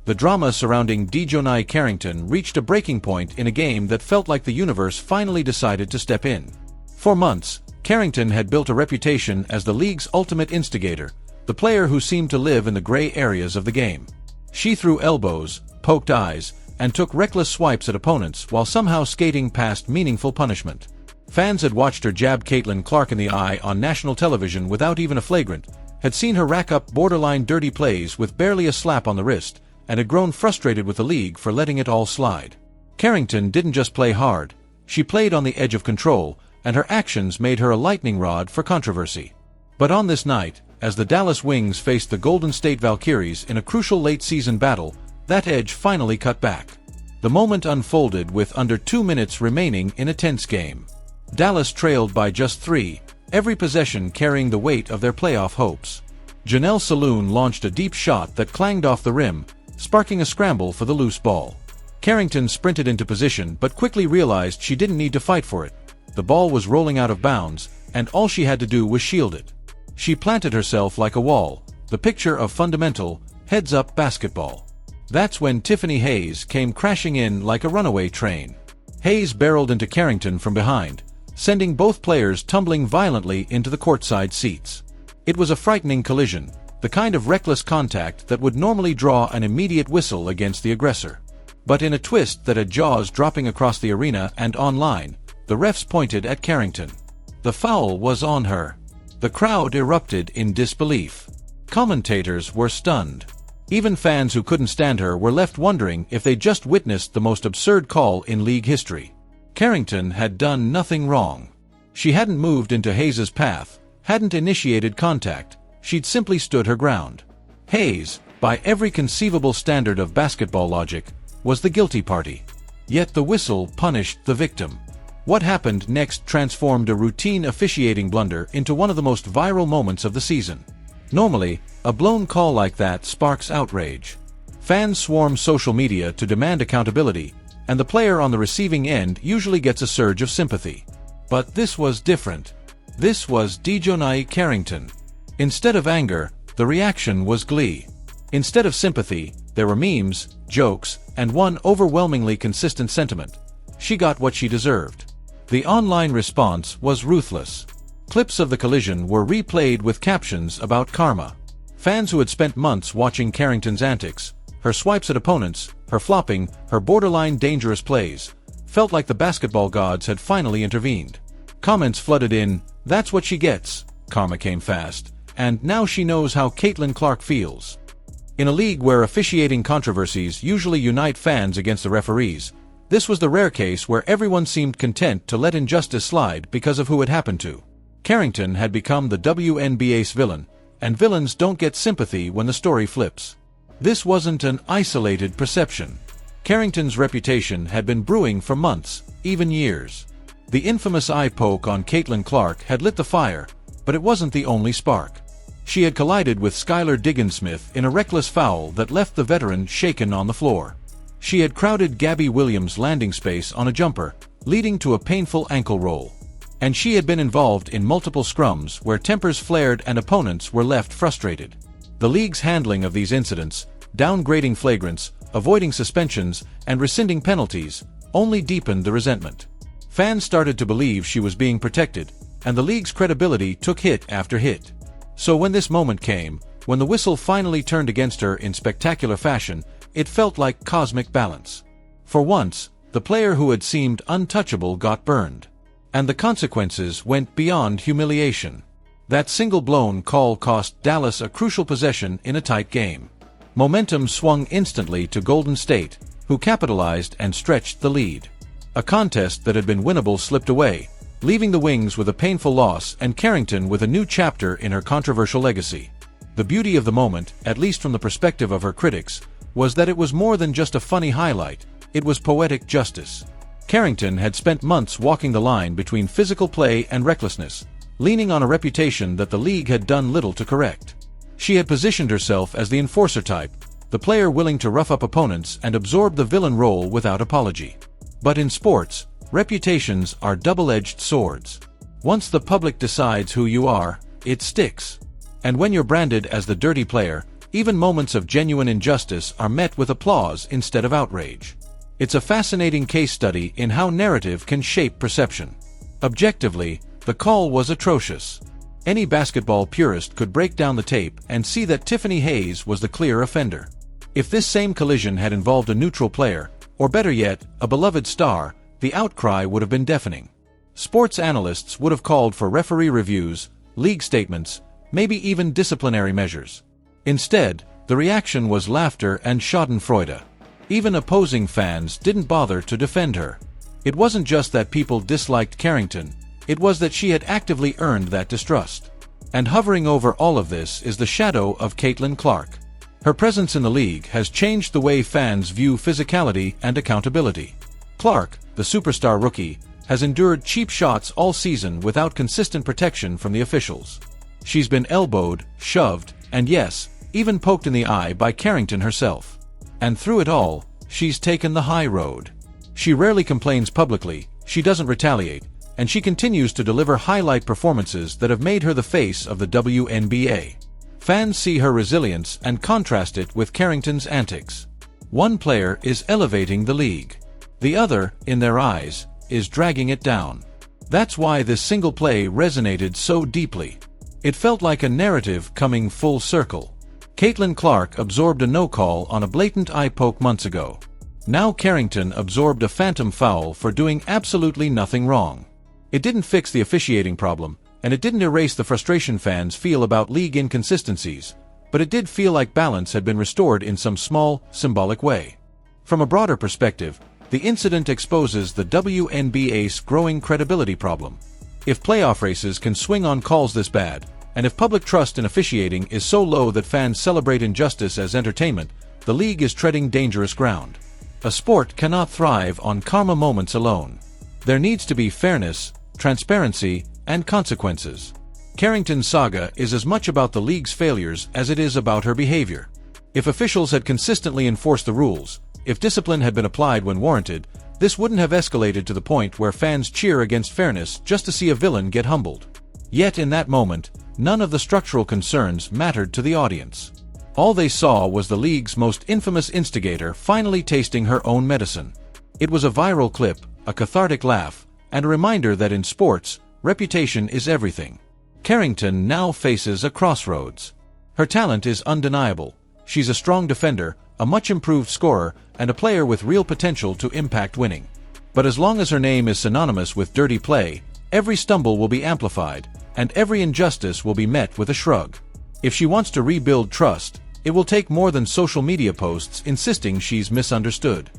The drama surrounding DiJonai Carrington reached a breaking point in a game that felt like the universe finally decided to step in. For months, Carrington had built a reputation as the league's ultimate instigator, the player who seemed to live in the gray areas of the game. She threw elbows, poked eyes, and took reckless swipes at opponents while somehow skating past meaningful punishment. Fans had watched her jab Caitlin Clark in the eye on national television without even a flagrant, had seen her rack up borderline dirty plays with barely a slap on the wrist, and had grown frustrated with the league for letting it all slide. Carrington didn't just play hard, she played on the edge of control, and her actions made her a lightning rod for controversy. But on this night, as the Dallas Wings faced the Golden State Valkyries in a crucial late-season battle, that edge finally cut back. The moment unfolded with under 2 minutes remaining in a tense game. Dallas trailed by just 3, every possession carrying the weight of their playoff hopes. Janelle Saloon launched a deep shot that clanged off the rim, sparking a scramble for the loose ball. Carrington sprinted into position but quickly realized she didn't need to fight for it. The ball was rolling out of bounds, and all she had to do was shield it. She planted herself like a wall, the picture of fundamental, heads-up basketball. That's when Tiffany Hayes came crashing in like a runaway train. Hayes barreled into Carrington from behind, sending both players tumbling violently into the courtside seats. It was a frightening collision, the kind of reckless contact that would normally draw an immediate whistle against the aggressor. But in a twist that had jaws dropping across the arena and online, the refs pointed at Carrington. The foul was on her. The crowd erupted in disbelief. Commentators were stunned. Even fans who couldn't stand her were left wondering if they just witnessed the most absurd call in league history. Carrington had done nothing wrong. She hadn't moved into Hayes' path, hadn't initiated contact, she'd simply stood her ground. Hayes, by every conceivable standard of basketball logic, was the guilty party. Yet the whistle punished the victim. What happened next transformed a routine officiating blunder into one of the most viral moments of the season. Normally, a blown call like that sparks outrage. Fans swarm social media to demand accountability, and the player on the receiving end usually gets a surge of sympathy. But this was different. This was DiJonai Carrington. Instead of anger, the reaction was glee. Instead of sympathy, there were memes, jokes, and one overwhelmingly consistent sentiment. She got what she deserved. The online response was ruthless. Clips of the collision were replayed with captions about karma. Fans who had spent months watching Carrington's antics, her swipes at opponents, her flopping, her borderline dangerous plays, felt like the basketball gods had finally intervened. Comments flooded in, "That's what she gets," karma came fast, and "now she knows how Caitlin Clark feels." In a league where officiating controversies usually unite fans against the referees, this was the rare case where everyone seemed content to let injustice slide because of who it happened to. Carrington had become the WNBA's villain, and villains don't get sympathy when the story flips. This wasn't an isolated perception. Carrington's reputation had been brewing for months, even years. The infamous eye poke on Caitlin Clark had lit the fire, but it wasn't the only spark. She had collided with Skylar Diggins-Smith in a reckless foul that left the veteran shaken on the floor. She had crowded Gabby Williams' landing space on a jumper, leading to a painful ankle roll. And she had been involved in multiple scrums where tempers flared and opponents were left frustrated. The league's handling of these incidents, downgrading flagrants, avoiding suspensions, and rescinding penalties, only deepened the resentment. Fans started to believe she was being protected, and the league's credibility took hit after hit. So when this moment came, when the whistle finally turned against her in spectacular fashion, it felt like cosmic balance. For once, the player who had seemed untouchable got burned. And the consequences went beyond humiliation. That single blown call cost Dallas a crucial possession in a tight game. Momentum swung instantly to Golden State, who capitalized and stretched the lead. A contest that had been winnable slipped away, leaving the Wings with a painful loss and Carrington with a new chapter in her controversial legacy. The beauty of the moment, at least from the perspective of her critics, was that it was more than just a funny highlight, it was poetic justice. Carrington had spent months walking the line between physical play and recklessness, leaning on a reputation that the league had done little to correct. She had positioned herself as the enforcer type, the player willing to rough up opponents and absorb the villain role without apology. But in sports, reputations are double-edged swords. Once the public decides who you are, it sticks. And when you're branded as the dirty player, Even moments of genuine injustice are met with applause instead of outrage. It's a fascinating case study in how narrative can shape perception. Objectively, the call was atrocious. Any basketball purist could break down the tape and see that Tiffany Hayes was the clear offender. If this same collision had involved a neutral player, or better yet, a beloved star, the outcry would have been deafening. Sports analysts would have called for referee reviews, league statements, maybe even disciplinary measures. Instead, the reaction was laughter and schadenfreude. Even opposing fans didn't bother to defend her. It wasn't just that people disliked Carrington, it was that she had actively earned that distrust. And hovering over all of this is the shadow of Caitlin Clark. Her presence in the league has changed the way fans view physicality and accountability. Clark, the superstar rookie, has endured cheap shots all season without consistent protection from the officials. She's been elbowed, shoved, and yes, even poked in the eye by Carrington herself. And through it all, she's taken the high road. She rarely complains publicly, she doesn't retaliate, and she continues to deliver highlight performances that have made her the face of the WNBA. Fans see her resilience and contrast it with Carrington's antics. One player is elevating the league. The other, in their eyes, is dragging it down. That's why this single play resonated so deeply. It felt like a narrative coming full circle. Caitlin Clark absorbed a no-call on a blatant eye poke months ago. Now Carrington absorbed a phantom foul for doing absolutely nothing wrong. It didn't fix the officiating problem, and it didn't erase the frustration fans feel about league inconsistencies, but it did feel like balance had been restored in some small, symbolic way. From a broader perspective, the incident exposes the WNBA's growing credibility problem. If playoff races can swing on calls this bad, and if public trust in officiating is so low that fans celebrate injustice as entertainment, the league is treading dangerous ground. A sport cannot thrive on karma moments alone. There needs to be fairness, transparency, and consequences. Carrington's saga is as much about the league's failures as it is about her behavior. If officials had consistently enforced the rules, if discipline had been applied when warranted, this wouldn't have escalated to the point where fans cheer against fairness just to see a villain get humbled. Yet in that moment, none of the structural concerns mattered to the audience. All they saw was the league's most infamous instigator finally tasting her own medicine. It was a viral clip, a cathartic laugh, and a reminder that in sports, reputation is everything. Carrington now faces a crossroads. Her talent is undeniable. She's a strong defender, a much-improved scorer, and a player with real potential to impact winning. But as long as her name is synonymous with dirty play, every stumble will be amplified, and every injustice will be met with a shrug. If she wants to rebuild trust, it will take more than social media posts insisting she's misunderstood.